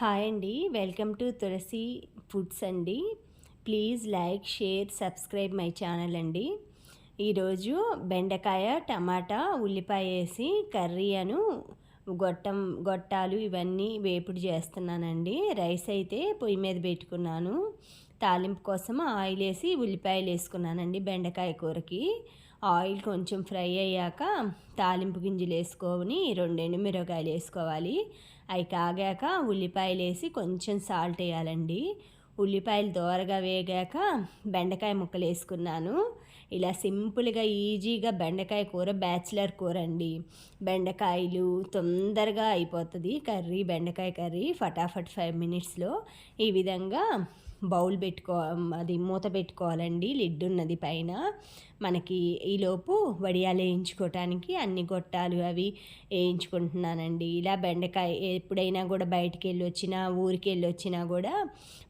Hi అండి, welcome to Tulasi foods అండి. Please like, share, subscribe my channel అండి. ఈరోజు బెండకాయ, టమాటా, ఉల్లిపాయ వేసి కర్రీ గొట్టాలు ఇవన్నీ వేపుడు చేస్తున్నానండి. రైస్ అయితే పొయ్యి మీద పెట్టుకున్నాను. తాలింపు కోసం ఆయిల్ వేసి ఉల్లిపాయలు వేసుకున్నానండి బెండకాయ కూరకి. ఆయిల్ కొంచెం ఫ్రై అయ్యాక తాలింపు గింజలు వేసుకొని 2 ఎండుమిరపకాయలు వేసుకోవాలి. అవి కాగాక ఉల్లిపాయలు వేసి కొంచెం సాల్ట్ వేయాలండి. ఉల్లిపాయలు దోరగా వేగాక బెండకాయ ముక్కలు వేసుకున్నాను. ఇలా సింపుల్గా ఈజీగా బెండకాయ కూర బ్యాచిలర్ కూర అండి. బెండకాయలు తొందరగా అయిపోతుంది కర్రీ. బెండకాయ కర్రీ ఫటాఫట్ 5 మినిట్స్లో. ఈ విధంగా బౌల్ అది మూత పెట్టుకోవాలండి, లిడ్ ఉన్నది పైన. మనకి ఈలోపు వడియాలు వేయించుకోవటానికి అన్ని గొట్టాలు అవి వేయించుకుంటున్నానండి. ఇలా బెండకాయ ఎప్పుడైనా కూడా బయటికి వెళ్ళి వచ్చినా, ఊరికి వెళ్ళి వచ్చినా కూడా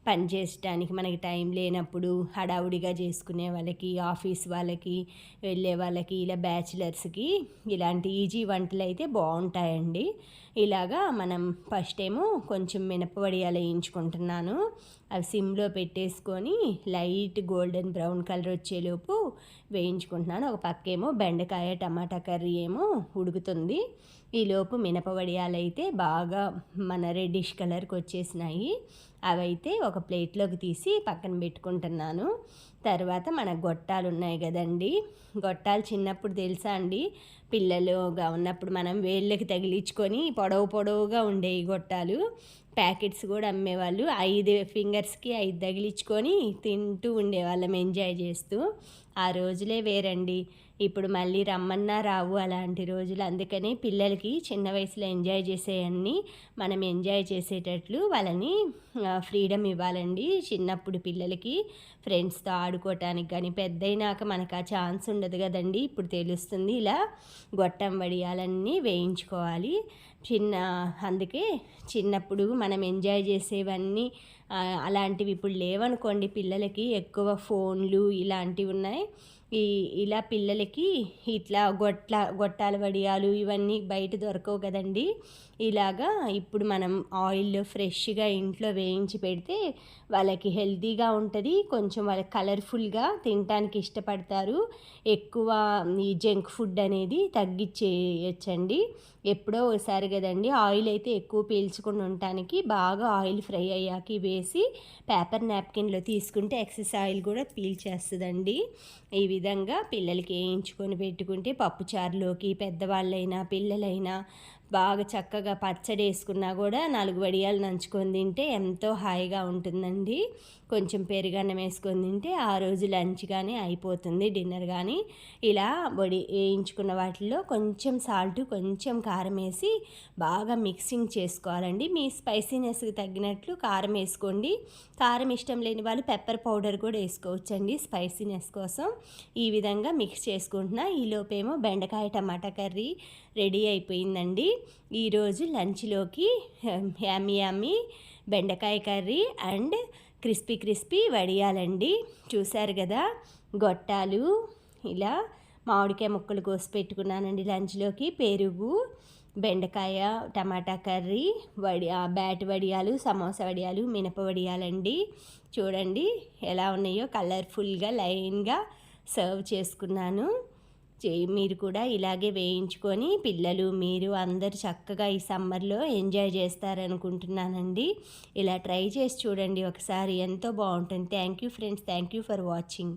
పని చేసడానికి మనకి టైం లేనప్పుడు హడావుడిగా చేసుకునే వాళ్ళకి, ఆఫీస్ వాళ్ళకి వెళ్ళే వాళ్ళకి, ఇలా బ్యాచిలర్స్కి ఇలాంటి ఈజీ వంటలు అయితే బాగుంటాయండి. ఇలాగా మనం ఫస్ట్ ఏమో కొంచెం మినపవడియాలు వేయించుకుంటున్నాను. అవి సిమ్లో పెట్టేసుకొని లైట్ గోల్డెన్ బ్రౌన్ కలర్ వచ్చేలోపు వేయించుకుంటున్నాను. ఒక పక్కేమో బెండకాయ టమాటా కర్రీ ఏమో ఉడుకుతుంది. ఈలోపు మినపవడియాలు అయితే బాగా మన రెడ్డిష్ కలర్కి వచ్చేసినాయి. అవైతే ఒక ప్లేట్లోకి తీసి పక్కన పెట్టుకుంటున్నాను. తర్వాత మన గొట్టాలు ఉన్నాయి కదండి. గొట్టాలు చిన్నప్పుడు తెలుసా అండి, పిల్లలుగా ఉన్నప్పుడు మనం వేళ్ళకి తగిలించుకొని పొడవుగా ఉండేవి గొట్టాలు. ప్యాకెట్స్ కూడా అమ్మేవాళ్ళు. 5 ఫింగర్స్కి 5 తగిలించుకొని తింటూ ఉండేవాళ్ళం ఎంజాయ్ చేస్తూ. ఆ రోజులే వేరండి. ఇప్పుడు మళ్ళీ రమ్మన్నా రావు అలాంటి రోజులు. అందుకనే పిల్లలకి చిన్న వయసులో ఎంజాయ్ చేసేవన్నీ మనం ఎంజాయ్ చేసేటట్లు వాళ్ళని ఫ్రీడమ్ ఇవ్వాలండి. చిన్నప్పుడు పిల్లలకి ఫ్రెండ్స్తో ఆడుకోవటానికి కానీ, పెద్దయినాక మనకు ఆ ఛాన్స్ ఉండదు కదండి. ఇప్పుడు తెలుస్తుంది. ఇలా గొట్టం వడియాలన్నీ వేయించుకోవాలి. అందుకే చిన్నప్పుడు మనం ఎంజాయ్ చేసేవన్నీ అలాంటివి ఇప్పుడు లేవనుకోండి. పిల్లలకి ఎక్కువ ఫోన్లు ఇలాంటివి ఉన్నాయి. ఇలా పిల్లలకి ఇట్లా గొట్టాల వడియాలు ఇవన్నీ బయట దొరకవు కదండి. ఇలాగా ఇప్పుడు మనం ఆయిల్లో ఫ్రెష్గా ఇంట్లో వేయించి పెడితే వాళ్ళకి హెల్తీగా ఉంటుంది. కొంచెం వాళ్ళకి కలర్ఫుల్గా తినడానికి ఇష్టపడతారు. ఎక్కువ ఈ జంక్ ఫుడ్ అనేది తగ్గించేయచ్చండి. ఎప్పుడో ఒకసారి కదండి. ఆయిల్ అయితే ఎక్కువ పీల్చకుండా ఉండటానికి బాగా ఆయిల్ ఫ్రై అయ్యాక వేసి పేపర్ నాప్కిన్లో తీసుకుంటే ఎక్సెస్ ఆయిల్ కూడా పీల్చేస్తుందండి. ఈ విధంగా పిల్లలకి వేయించుకొని పెట్టుకుంటే పప్పుచారులోకి పెద్దవాళ్ళైనా పిల్లలైనా బాగా చక్కగా పచ్చడి వేసుకున్నా కూడా 4 వడియాలు నంచుకొని తింటే ఎంతో హాయిగా ఉంటుందండి. కొంచెం పెరుగన్నం వేసుకొని తింటే ఆ రోజు లంచ్ కానీ అయిపోతుంది, డిన్నర్ కానీ. ఇలా వేయించుకున్న వాటిల్లో కొంచెం సాల్ట్, కొంచెం కారం వేసి బాగా మిక్సింగ్ చేసుకోవాలండి. మీ స్పైసీనెస్కి తగ్గినట్లు కారం వేసుకోండి. కారం ఇష్టం లేని వాళ్ళు పెప్పర్ పౌడర్ కూడా వేసుకోవచ్చండి స్పైసీనెస్ కోసం. ఈ విధంగా మిక్స్ చేసుకుంటున్నా. ఈలోపేమో బెండకాయ టమాటా కర్రీ రెడీ అయిపోయిందండి. ఈరోజు లంచ్లోకి యామీ బెండకాయ కర్రీ అండ్ క్రిస్పీ వడియాలండి. చూశారు కదా, గొట్టాలు ఇలా మామిడికాయ ముక్కలు కోసి పెట్టుకున్నానండి లంచ్లోకి. పెరుగు, బెండకాయ టమాటా కర్రీ, బ్యాట్ వడియాలు, సమోసా వడియాలు, మినప వడియాలండి. చూడండి ఎలా ఉన్నాయో, కలర్ఫుల్గా లైన్గా సర్వ్ చేసుకున్నాను. మీరు కూడా ఇలాగే వేయించుకొని పిల్లలు మీరు అందరు చక్కగా ఈ సమ్మర్లో ఎంజాయ్ చేస్తారనుకుంటున్నానండి. ఇలా ట్రై చేసి చూడండి ఒకసారి, ఎంతో బాగుంటుంది. Thank you friends, thank you for watching.